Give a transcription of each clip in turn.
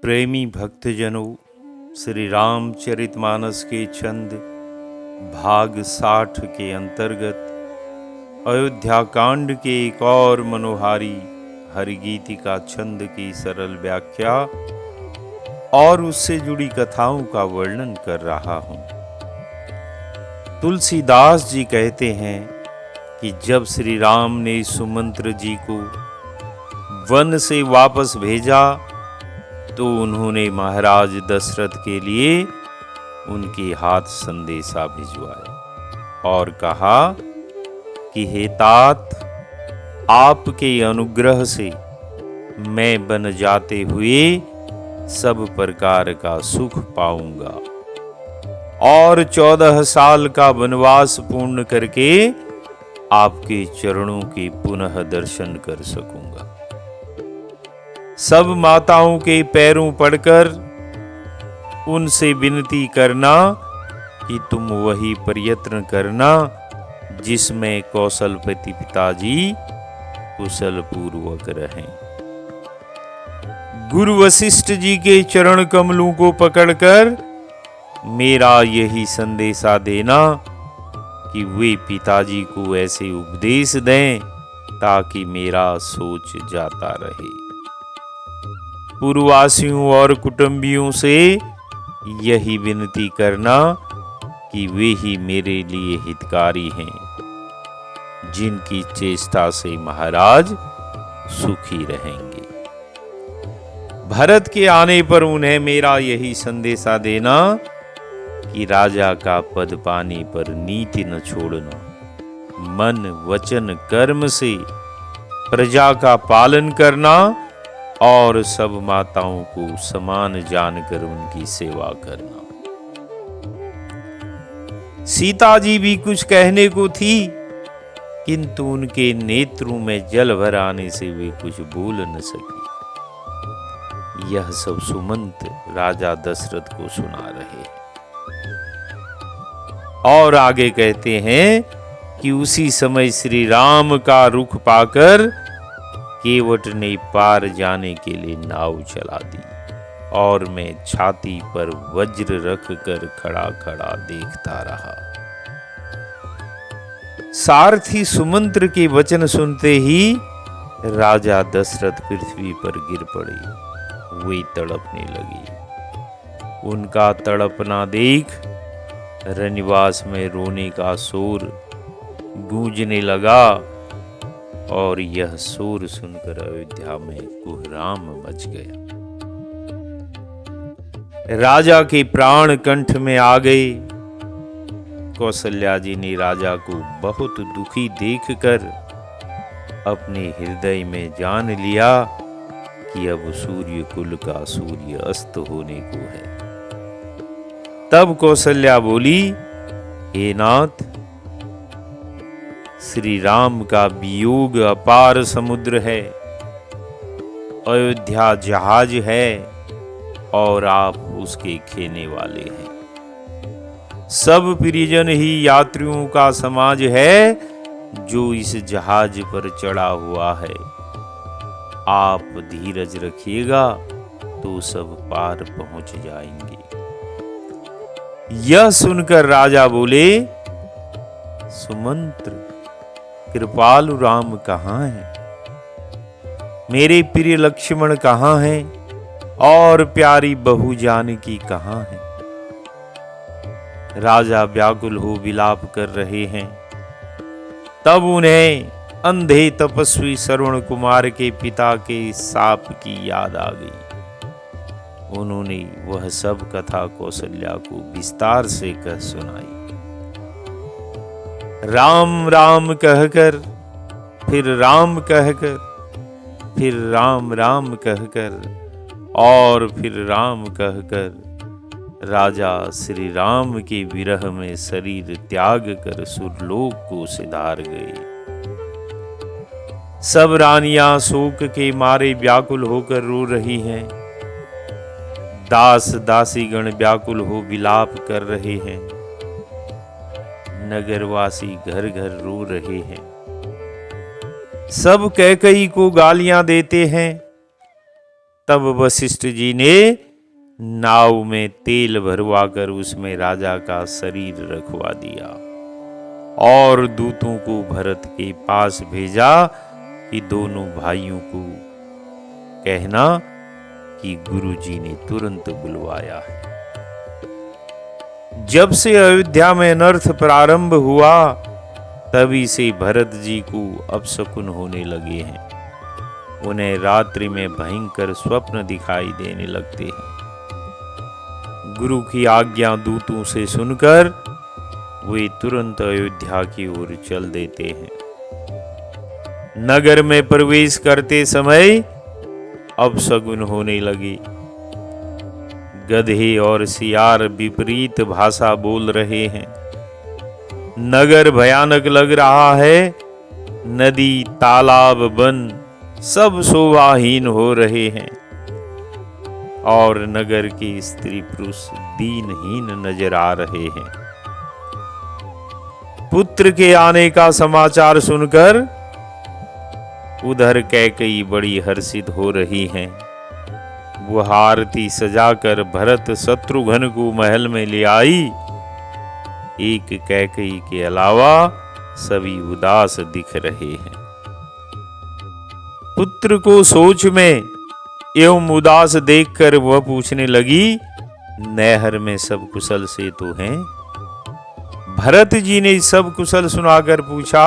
प्रेमी भक्तजनों, श्री रामचरितमानस के छंद भाग 60 के अंतर्गत अयोध्या कांड के एक और मनोहारी हरिगीतिका छंद की सरल व्याख्या और उससे जुड़ी कथाओं का वर्णन कर रहा हूं। तुलसीदास जी कहते हैं कि जब श्री राम ने सुमंत्र जी को वन से वापस भेजा तो उन्होंने महाराज दशरथ के लिए उनके हाथ संदेशा भिजवाया और कहा कि हे तात, आपके अनुग्रह से मैं बन जाते हुए सब प्रकार का सुख पाऊंगा और 14 साल का वनवास पूर्ण करके आपके चरणों के पुनः दर्शन कर सकूंगा। सब माताओं के पैरों पड़कर उनसे विनती करना कि तुम वही प्रयत्न करना जिसमें कौशलपति पिताजी कुशल पूर्वक रहें। गुरु वशिष्ठ जी के चरण कमलों को पकड़कर मेरा यही संदेशा देना कि वे पिताजी को ऐसे उपदेश दें ताकि मेरा सोच जाता रहे। पूर्ववासियों और कुटुंबियों से यही विनती करना कि वे ही मेरे लिए हितकारी हैं, जिनकी चेष्टा से महाराज सुखी रहेंगे। भरत के आने पर उन्हें मेरा यही संदेशा देना कि राजा का पद पाने पर नीति न छोड़ना, मन वचन कर्म से प्रजा का पालन करना और सब माताओं को समान जानकर उनकी सेवा करना। सीता जी भी कुछ कहने को थी, किंतु उनके नेत्रों में जल भर आने से वे कुछ बोल न सकी। यह सब सुमंत राजा दशरथ को सुना रहे और आगे कहते हैं कि उसी समय श्री राम का रुख पाकर केवट ने पार जाने के लिए नाव चला दी और मैं छाती पर वज्र रख कर खड़ा खड़ा देखता रहा। सारथी सुमंत्र के वचन सुनते ही राजा दशरथ पृथ्वी पर गिर पड़े। वे तड़पने लगे। उनका तड़पना देख रनिवास में रोने का शोर गूंजने लगा और यह शोर सुनकर अयोध्या में कोहराम मच गया। राजा के प्राण कंठ में आ गए। कौशल्या जी ने राजा को बहुत दुखी देखकर अपने हृदय में जान लिया कि अब सूर्य कुल का सूर्य अस्त होने को है। तब कौशल्या बोली, हे नाथ, श्री राम का वियोग अपार समुद्र है, अयोध्या जहाज है और आप उसके खेने वाले हैं। सब परिजन ही यात्रियों का समाज है जो इस जहाज पर चढ़ा हुआ है। आप धीरज रखिएगा तो सब पार पहुंच जाएंगे। यह सुनकर राजा बोले, सुमंत्र, कृपालु राम कहाँ है? मेरे प्रिय लक्ष्मण कहाँ हैं? और प्यारी बहू जानकी कहाँ है? राजा व्याकुल हो विलाप कर रहे हैं। तब उन्हें अंधे तपस्वी श्रवण कुमार के पिता के शाप की याद आ गई। उन्होंने वह सब कथा कौशल्या को विस्तार से कह सुनाई। राम राम कहकर, फिर राम कहकर, फिर राम राम कहकर और फिर राम कहकर राजा श्री राम के विरह में शरीर त्याग कर सुरलोक को सिधार गए। सब रानियां शोक के मारे व्याकुल होकर रो रही हैं। दास दासीगण व्याकुल हो विलाप कर रहे हैं। नगरवासी घर घर रो रहे हैं। सब कैकई को गालियां देते हैं। तब वशिष्ठ जी ने नाव में तेल भरवा कर उसमें राजा का शरीर रखवा दिया और दूतों को भरत के पास भेजा कि दोनों भाइयों को कहना कि गुरुजी ने तुरंत बुलवाया है। जब से अयोध्या में अनर्थ प्रारंभ हुआ तभी से भरत जी को अपशकुन होने लगे हैं। उन्हें रात्रि में भयंकर स्वप्न दिखाई देने लगते हैं। गुरु की आज्ञा दूतों से सुनकर वे तुरंत अयोध्या की ओर चल देते हैं। नगर में प्रवेश करते समय अपशकुन होने लगे। गधे और सियार विपरीत भाषा बोल रहे हैं। नगर भयानक लग रहा है। नदी, तालाब, वन सब शोभाहीन हो रहे हैं और नगर के स्त्री पुरुष दीनहीन नजर आ रहे हैं। पुत्र के आने का समाचार सुनकर उधर कैकेयी बड़ी हर्षित हो रही हैं। वो आरती सजाकर भरत शत्रुघ्न को महल में ले आई। एक कैकेयी के अलावा सभी उदास दिख रहे हैं। पुत्र को सोच में एवं उदास देखकर वह पूछने लगी, नहर में सब कुशल से तो हैं? भरत जी ने सब कुशल सुनाकर पूछा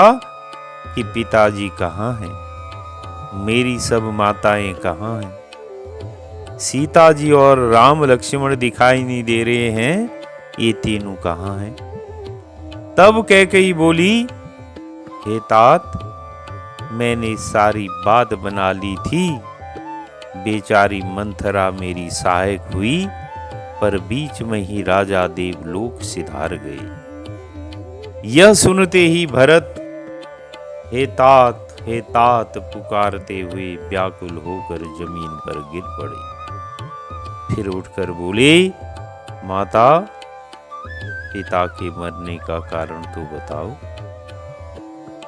कि पिताजी कहाँ हैं? मेरी सब माताएं कहाँ हैं? सीता जी और राम लक्ष्मण दिखाई नहीं दे रहे हैं, ये तीनों कहाँ हैं? तब कैकेयी बोली, हे तात, मैंने सारी बात बना ली थी। बेचारी मंथरा मेरी सहायक हुई, पर बीच में ही राजा देवलोक सिधार गए। यह सुनते ही भरत हे तात पुकारते हुए व्याकुल होकर जमीन पर गिर पड़े। फिर उठकर बोले, माता, पिता के मरने का कारण तो बताओ।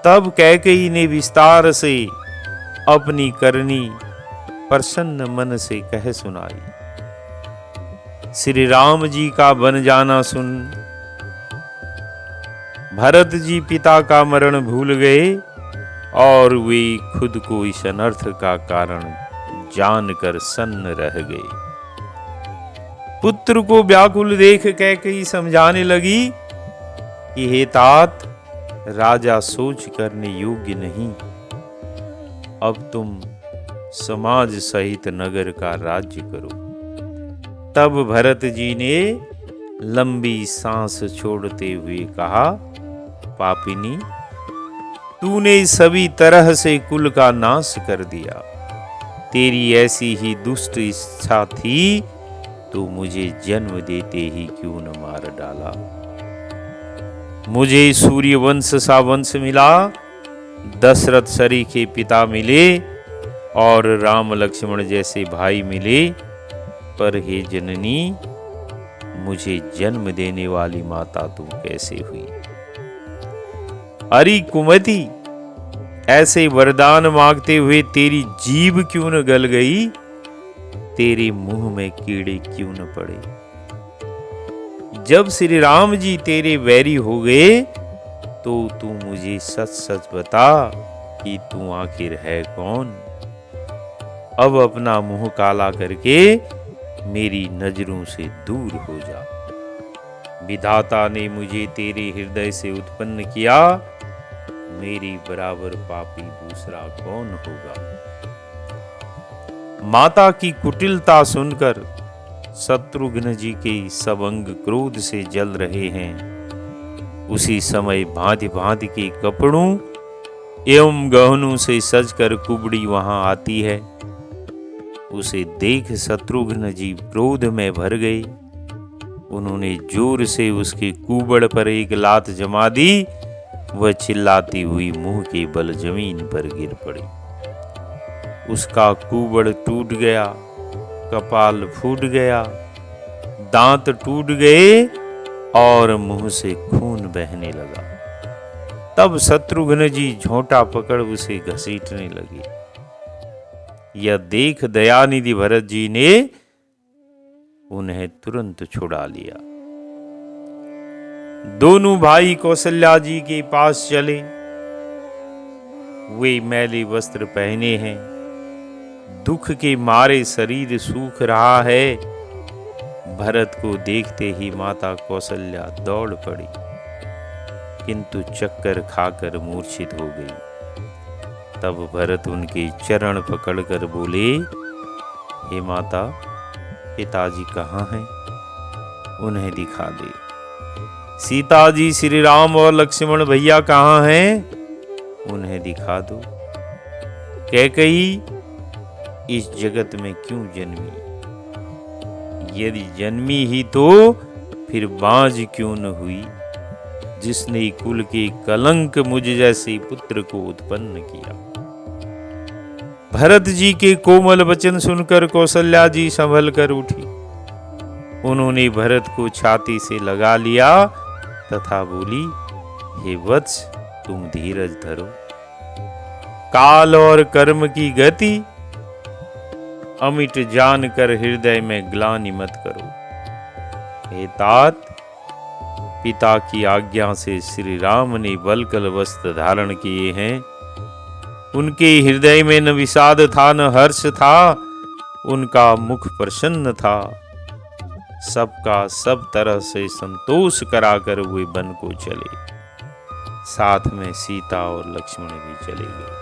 तब कैकेयी ने विस्तार से अपनी करनी प्रसन्न मन से कह सुनाई। श्री राम जी का बन जाना सुन भरत जी पिता का मरण भूल गए और वे खुद को इस अनर्थ का कारण जानकर सन्न रह गए। पुत्र को व्याकुल देख कैकेयी समझाने लगी कि हे तात, राजा सोच करने योग्य नहीं। अब तुम समाज सहित नगर का राज्य करो। तब भरत जी ने लंबी सांस छोड़ते हुए कहा, पापिनी, तूने सभी तरह से कुल का नाश कर दिया। तेरी ऐसी ही दुष्ट इच्छा थी तो मुझे जन्म देते ही क्यों न मार डाला। मुझे सूर्य वंश सा वंश मिला, दशरथ सरी के पिता मिले और राम लक्ष्मण जैसे भाई मिले, पर हे जननी, मुझे जन्म देने वाली माता तू कैसे हुई? अरे कुमति, ऐसे वरदान मांगते हुए तेरी जीभ क्यों न गल गई? तेरे मुंह में कीड़े क्यों न पड़े? जब श्री राम जी तेरे वैरी हो गए तो तू मुझे सच सच बता कि तू आखिर है कौन? अब अपना मुंह काला करके मेरी नजरों से दूर हो जा। विधाता ने मुझे तेरे हृदय से उत्पन्न किया, मेरी बराबर पापी दूसरा कौन होगा? माता की कुटिलता सुनकर शत्रुघ्न जी के सब अंग क्रोध से जल रहे हैं। उसी समय भांति भांति के कपड़ों एवं गहनों से सजकर कुबड़ी वहां आती है। उसे देख शत्रुघ्न जी क्रोध में भर गए। उन्होंने जोर से उसके कुबड़ पर एक लात जमा दी। वह चिल्लाती हुई मुंह के बल जमीन पर गिर पड़ी। उसका कुबड़ टूट गया, कपाल फूट गया, दांत टूट गए और मुंह से खून बहने लगा। तब शत्रुघ्न जी झोंटा पकड़ उसे घसीटने लगे। यह देख दयानिधि भरत जी ने उन्हें तुरंत छुड़ा लिया। दोनों भाई कौशल्या जी के पास चले। वे मैले वस्त्र पहने हैं, दुख के मारे शरीर सूख रहा है। भरत को देखते ही माता कौशल्या दौड़ पड़ी, किंतु चक्कर खाकर मूर्छित हो गई। तब भरत उनके चरण पकड़कर बोले, हे माता, पिताजी कहाँ हैं? उन्हें दिखा दे। सीता जी, श्री राम और लक्ष्मण भैया कहाँ हैं? उन्हें दिखा दो। कैकेयी इस जगत में क्यों जन्मी? यदि जन्मी ही तो फिर बाँझ क्यों न हुई, जिसने कुल के कलंक मुझ जैसे पुत्र को उत्पन्न किया। भरत जी के कोमल वचन सुनकर कौशल्या जी संभल कर उठी। उन्होंने भरत को छाती से लगा लिया तथा बोली, हे वत्स, तुम धीरज धरो। काल और कर्म की गति अमिट जानकर हृदय में ग्लानि मत करो। हे तात, पिता की आज्ञा से श्री राम ने वल्कल वस्त्र धारण किए हैं। उनके हृदय में न विषाद था न हर्ष था, उनका मुख प्रसन्न था। सबका सब तरह से संतोष कराकर वे वन को चले। साथ में सीता और लक्ष्मण भी चले गए।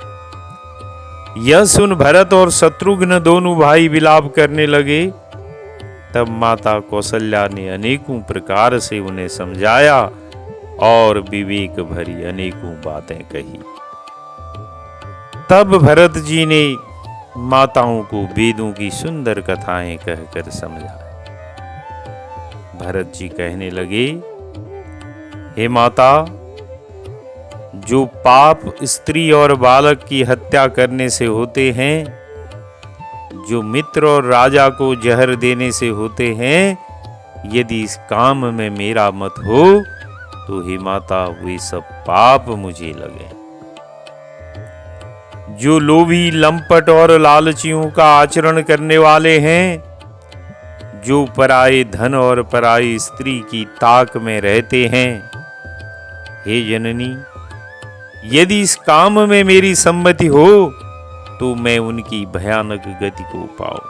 यह सुन भरत और शत्रुघ्न दोनों भाई विलाप करने लगे। तब माता कौशल्या ने अनेकों प्रकार से उन्हें समझाया और विवेक भरी अनेकों बातें कही। तब भरत जी ने माताओं को वेदों की सुंदर कथाएं कहकर समझाया। भरत जी कहने लगे, हे माता, जो पाप स्त्री और बालक की हत्या करने से होते हैं, जो मित्र और राजा को जहर देने से होते हैं, यदि इस काम में मेरा मत हो तो हे माता, वे सब पाप मुझे लगे। जो लोभी, लंपट और लालचियों का आचरण करने वाले हैं, जो पराये धन और पराई स्त्री की ताक में रहते हैं, हे जननी, यदि इस काम में मेरी सम्मति हो तो मैं उनकी भयानक गति को पाऊं।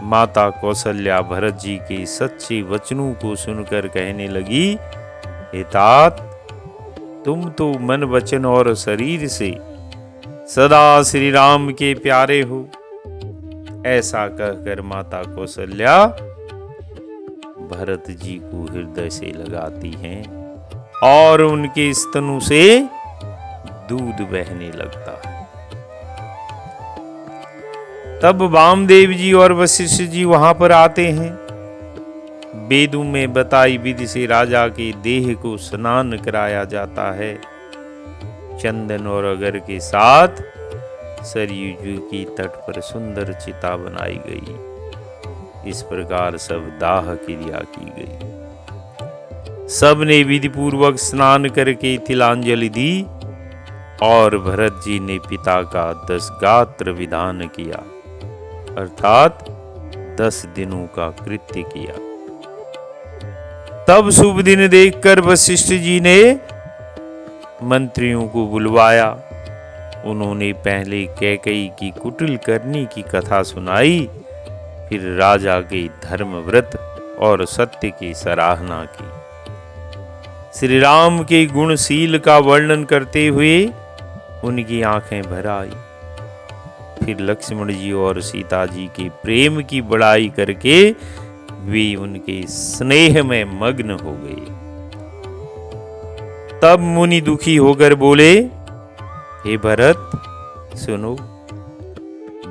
माता कौशल्या भरत जी के सच्चे वचनों को सुनकर कहने लगी, हे तात, तुम तो मन, वचन और शरीर से सदा श्री राम के प्यारे हो। ऐसा कहकर माता कौशल्या भरत जी को हृदय से लगाती हैं और उनके स्तनों से दूध बहने लगता है। तब वामदेव जी और वशिष्ठ जी वहां पर आते हैं। वेदों में बताई विधि से राजा के देह को स्नान कराया जाता है। चंदन और अगर के साथ सरयू की तट पर सुंदर चिता बनाई गई। इस प्रकार सब दाह क्रिया की गई। सब ने विधि पूर्वक स्नान करके तिलांजलि दी और भरत जी ने पिता का 10 गात्र विधान किया, अर्थात 10 दिनों का कृत्य किया। तब शुभ दिन देखकर वशिष्ठ जी ने मंत्रियों को बुलवाया। उन्होंने पहले कैकेयी की कुटिल करनी की कथा सुनाई, फिर राजा के धर्म व्रत और सत्य की सराहना की। श्री राम के गुणशील का वर्णन करते हुए उनकी आंखें भर आई। फिर लक्ष्मण जी और सीता जी के प्रेम की बड़ाई करके वे उनके स्नेह में मग्न हो गए। तब मुनि दुखी होकर बोले, हे भरत, सुनो,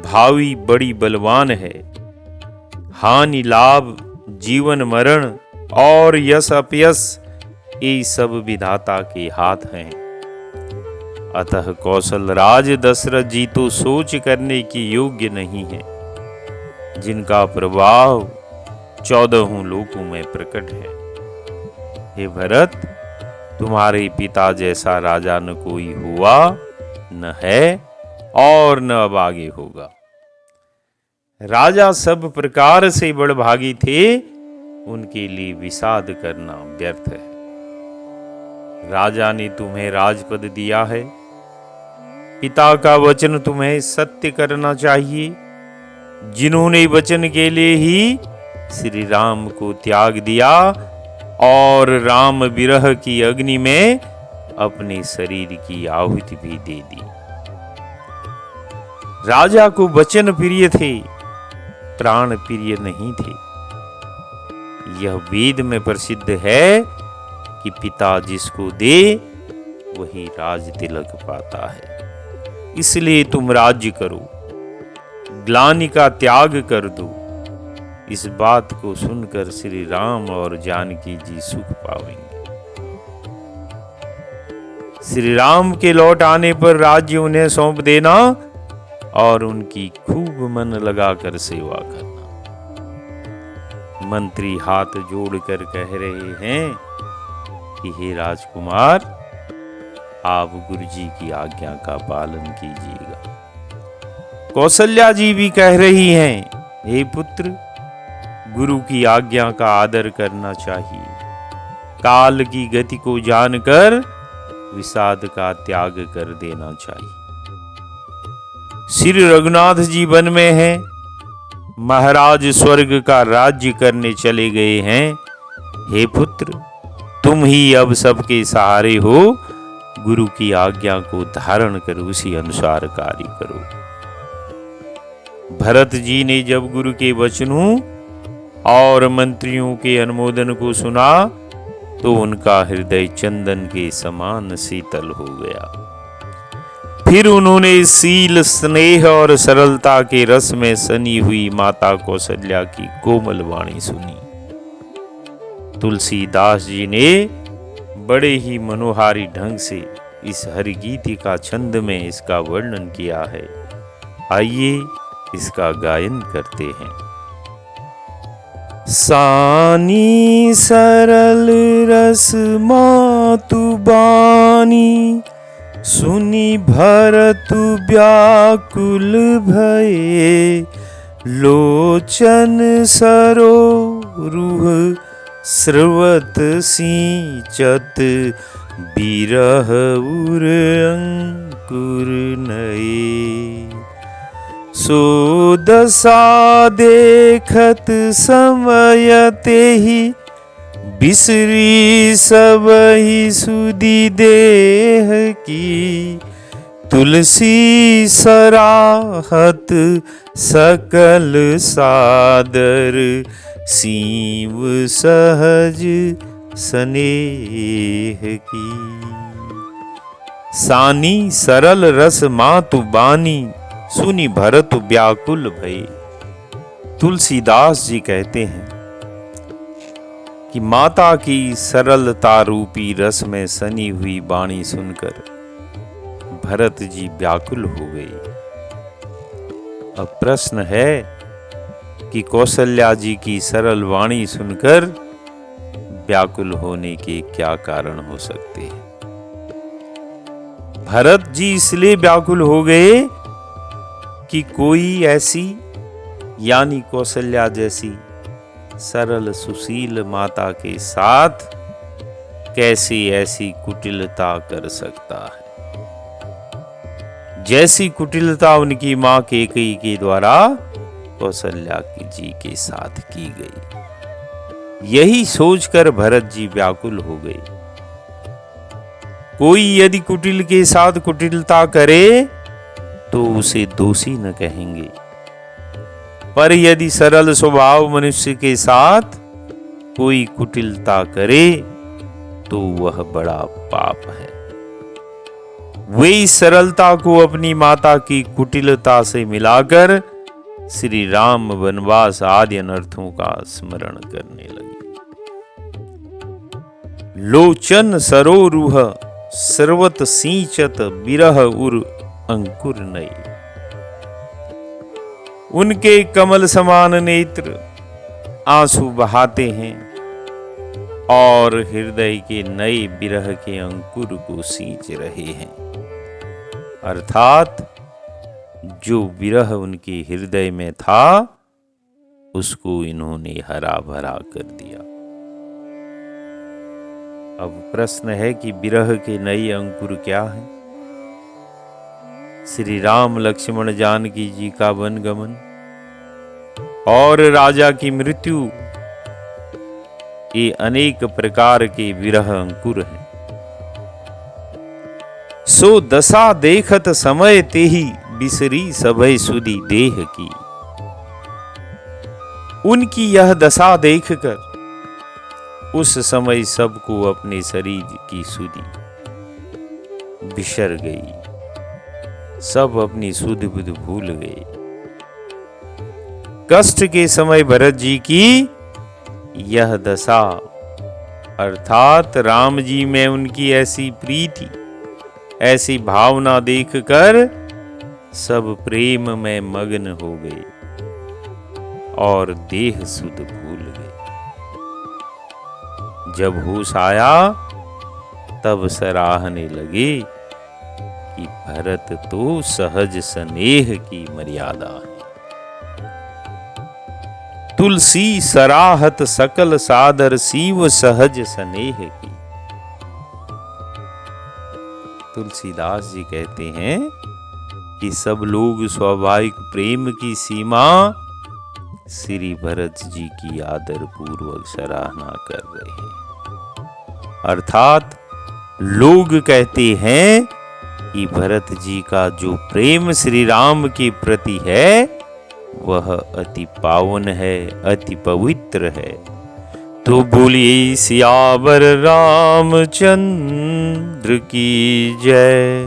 भावी बड़ी बलवान है। हानि लाभ, जीवन मरण और यश अपयश, ये सब विधाता के हाथ हैं। अतः कौशल राज दशरथ जी तो सोच करने की योग्य नहीं है, जिनका प्रभाव 14 लोकों में प्रकट है। हे भरत, तुम्हारे पिता जैसा राजा न कोई हुआ, न है और न अब आगे होगा। राजा सब प्रकार से बड़भागी थे, उनके लिए विषाद करना व्यर्थ है। राजा ने तुम्हें राजपद दिया है, पिता का वचन तुम्हें सत्य करना चाहिए। जिन्होंने वचन के लिए ही श्री राम को त्याग दिया और राम विरह की अग्नि में अपने शरीर की आहुति भी दे दी। राजा को वचन प्रिय थे, प्राण प्रिय नहीं थे। यह वेद में प्रसिद्ध है कि पिता जिसको दे वही राज तिलक पाता है। इसलिए तुम राज्य करो, ग्लानि का त्याग कर दो। इस बात को सुनकर श्री राम और जानकी जी सुख पाएंगे। श्री राम के लौट आने पर राज्य उन्हें सौंप देना और उनकी खूब मन लगाकर सेवा करना। मंत्री हाथ जोड़कर कह रहे हैं कि हे राजकुमार, आप गुरुजी की आज्ञा का पालन कीजिएगा। कौशल्या जी भी कह रही हैं, हे पुत्र, गुरु की आज्ञा का आदर करना चाहिए। काल की गति को जानकर विषाद का त्याग कर देना चाहिए। श्री रघुनाथ जी वन में हैं, महाराज स्वर्ग का राज्य करने चले गए हैं। हे पुत्र, तुम ही अब सबके सहारे हो। गुरु की आज्ञा को धारण कर उसी अनुसार कार्य करो। भरत जी ने जब गुरु के वचनों और मंत्रियों के अनुमोदन को सुना तो उनका हृदय चंदन के समान शीतल हो गया। फिर उन्होंने शील, स्नेह और सरलता के रस में सनी हुई माता कौशल्या की कोमल वाणी सुनी। तुलसीदास जी ने बड़े ही मनोहारी ढंग से इस हरिगीति का छंद में इसका वर्णन किया है। आइए इसका गायन करते हैं। सानी सरल रस मातु बानी, सुनी भरतु व्याकुल भये। लोचन सरोरुह स्रवत सिंचत, बिरह उर अंकुर नये। सो दशा देखत समय तेहि, बिसरी सबहि सुधि देह की। तुलसी सराहत सकल सादर, सीव सहज स्नेह की। सानी सरल रस मातु बानी, सुनी भरत व्याकुल भये। तुलसीदास जी कहते हैं कि माता की सरलता रूपी रस में सनी हुई वाणी सुनकर भरत जी व्याकुल हो गए। अब प्रश्न है कि कौशल्या जी की सरल वाणी सुनकर व्याकुल होने के क्या कारण हो सकते हैं? भरत जी इसलिए व्याकुल हो गए कि कोई ऐसी यानी कौशल्या जैसी सरल सुशील माता के साथ कैसे ऐसी कुटिलता कर सकता है, जैसी कुटिलता उनकी मां कैकेयी के द्वारा कौशल्या जी के साथ की गई। यही सोचकर भरत जी व्याकुल हो गए। कोई यदि कुटिल के साथ कुटिलता करे तो उसे दोषी न कहेंगे, पर यदि सरल स्वभाव मनुष्य के साथ कोई कुटिलता करे तो वह बड़ा पाप है। वे इस सरलता को अपनी माता की कुटिलता से मिलाकर श्री राम वनवास आदि अनर्थों का स्मरण करने लगे। लोचन सरोरुह सर्वत सिंचत, बिरह उर अंकुर नई। उनके कमल समान नेत्र आंसू बहाते हैं और हृदय के नए विरह के अंकुर को सींच रहे हैं। अर्थात जो विरह उनके हृदय में था उसको इन्होंने हरा भरा कर दिया। अब प्रश्न है कि विरह के नए अंकुर क्या हैं? श्री राम लक्ष्मण जानकी जी का वन गमन और राजा की मृत्यु, ये अनेक प्रकार के विरह अंकुर हैं। सो दशा देखत समय तेहि बिसरी सभय सुधि देह की। उनकी यह दशा देखकर उस समय सबको अपने शरीर की सुधि बिसर गई, सब अपनी सुध बुध भूल गए। कष्ट के समय भरत जी की यह दशा, अर्थात राम जी में उनकी ऐसी प्रीति, ऐसी भावना देखकर सब प्रेम में मग्न हो गए और देह सुध भूल गए। जब होश आया तब सराहने लगे कि भरत तो सहज स्नेह की मर्यादा है। तुलसी सराहत सकल सादर सीव सहज स्नेह की। तुलसीदास जी कहते हैं कि सब लोग स्वाभाविक प्रेम की सीमा श्री भरत जी की आदर पूर्वक सराहना कर रहे हैं। अर्थात लोग कहते हैं कि भरत जी का जो प्रेम श्री राम के प्रति है वह अति पावन है, अति पवित्र है। तो बोलिए सियावर रामचंद्र की जय।